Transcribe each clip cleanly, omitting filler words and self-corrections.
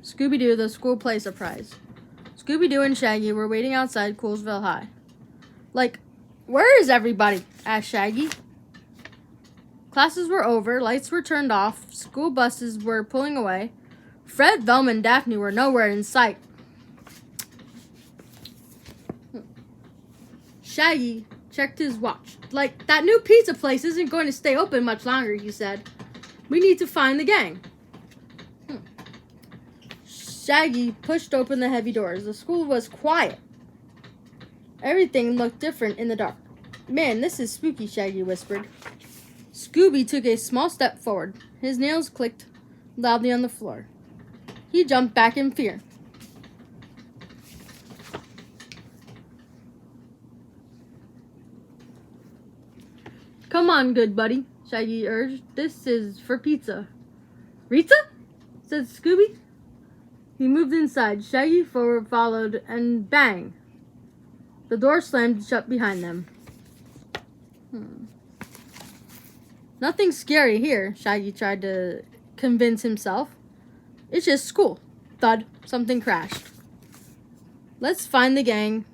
Scooby-Doo, the school play surprise. Scooby-Doo and Shaggy were waiting outside Coolsville High. Like, where is everybody? Asked Shaggy. Classes were over, lights were turned off, school buses were pulling away. Fred, Velma, and Daphne were nowhere in sight. Shaggy checked his watch. Like, that new pizza place isn't going to stay open much longer, he said. We need to find the gang. Shaggy pushed open the heavy doors. The school was quiet. Everything looked different in the dark. Man, this is spooky, Shaggy whispered. Scooby took a small step forward. His nails clicked loudly on the floor. He jumped back in fear. Come on, good buddy, Shaggy urged. This is for pizza. Rita? Said Scooby. He moved inside. Shaggy followed, and bang! The door slammed shut behind them. Nothing scary here, Shaggy tried to convince himself. It's just school. Thud. Something crashed. Let's find the gang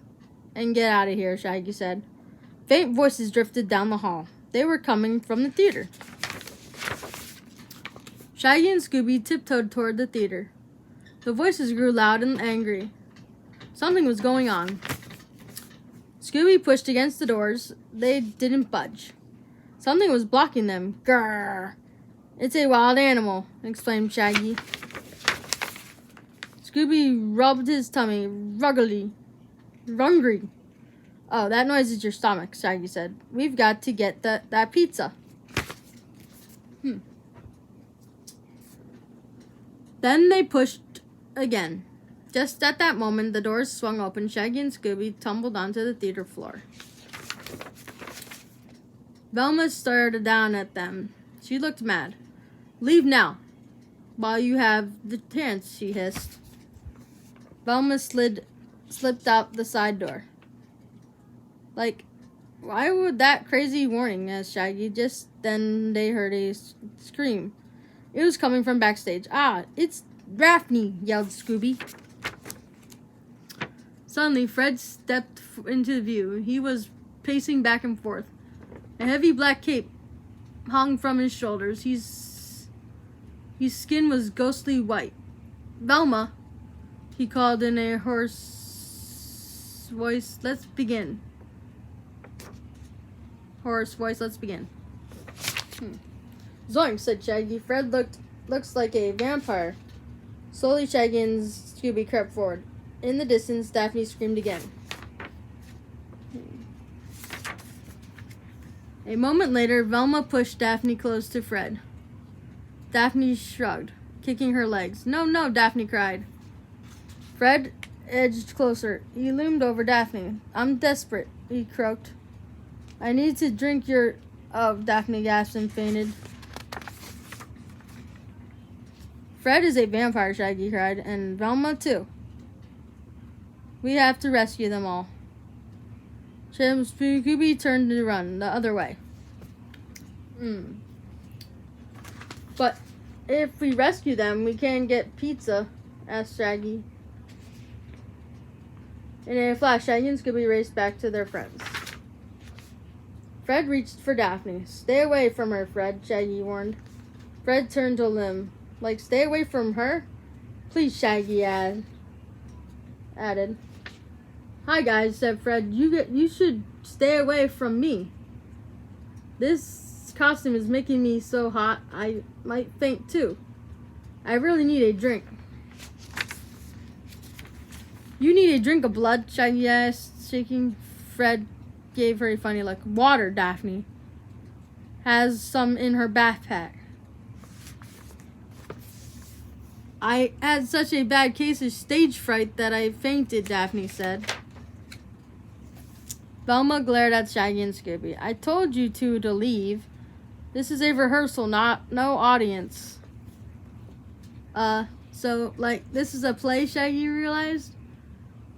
and get out of here, Shaggy said. Faint voices drifted down the hall. They were coming from the theater. Shaggy and Scooby tiptoed toward the theater. The voices grew loud and angry. Something was going on. Scooby pushed against the doors. They didn't budge. Something was blocking them. Grrr! It's a wild animal, exclaimed Shaggy. Scooby rubbed his tummy ruggedly. Rungry. Oh, that noise is your stomach, Shaggy said. We've got to get that pizza. Then they pushed again. Just at that moment, the doors swung open. Shaggy and Scooby tumbled onto the theater floor. Velma stared down at them. She looked mad. Leave now, while you have the chance, she hissed. Velma slipped out the side door. Like, why would that crazy warning? Asked Shaggy. Just then they heard a scream. It was coming from backstage. Ah, it's Daphne, yelled Scooby. Suddenly, Fred stepped into view. He was pacing back and forth. A heavy black cape hung from his shoulders. His skin was ghostly white. Velma, he called in a hoarse voice. Let's begin. Hoarse voice, let's begin. Zoink, said Shaggy. Fred looks like a vampire. Slowly, Shaggy and Scooby crept forward. In the distance, Daphne screamed again. A moment later, Velma pushed Daphne close to Fred. Daphne shrugged, kicking her legs. No, no, Daphne cried. Fred edged closer. He loomed over Daphne. I'm desperate, he croaked. I need to drink your... Oh, Daphne gasped and fainted. Fred is a vampire, Shaggy cried, and Velma too. We have to rescue them all. Scooby turned to run the other way. But if we rescue them, we can't get pizza, asked Shaggy. In a flash, Shaggy and Scooby raced back to their friends. Fred reached for Daphne. Stay away from her, Fred, Shaggy warned. Fred turned to Lim. Like, stay away from her? Please, Shaggy added. Hi, guys, said Fred. You should stay away from me. This costume is making me so hot, I might faint too. I really need a drink. You need a drink of blood, Shaggy asked, shaking. Fred gave her a funny look. Water, Daphne. Has some in her backpack. I had such a bad case of stage fright that I fainted, Daphne said. Velma glared at Shaggy and Scooby. I told you two to leave. This is a rehearsal, no audience. So, like, this is a play, Shaggy realized?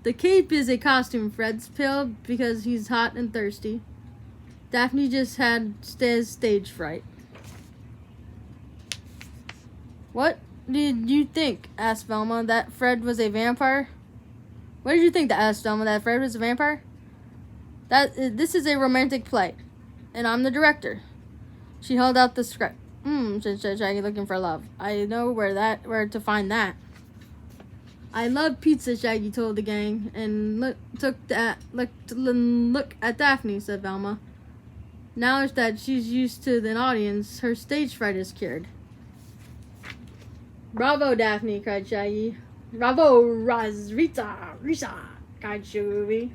The cape is a costume. Fred's pale because he's hot and thirsty. Daphne just had stage fright. What did you think, asked Velma, that Fred was a vampire? What did you think, asked Velma, that Fred was a vampire? This is a romantic play, and I'm the director. She held out the script. Said Shaggy, looking for love. I know where to find that. I love pizza, Shaggy told the gang, and look at Daphne, said Velma. Now that she's used to the audience, her stage fright is cured. Bravo, Daphne, cried Shaggy. Bravo, Rita, cried Scooby.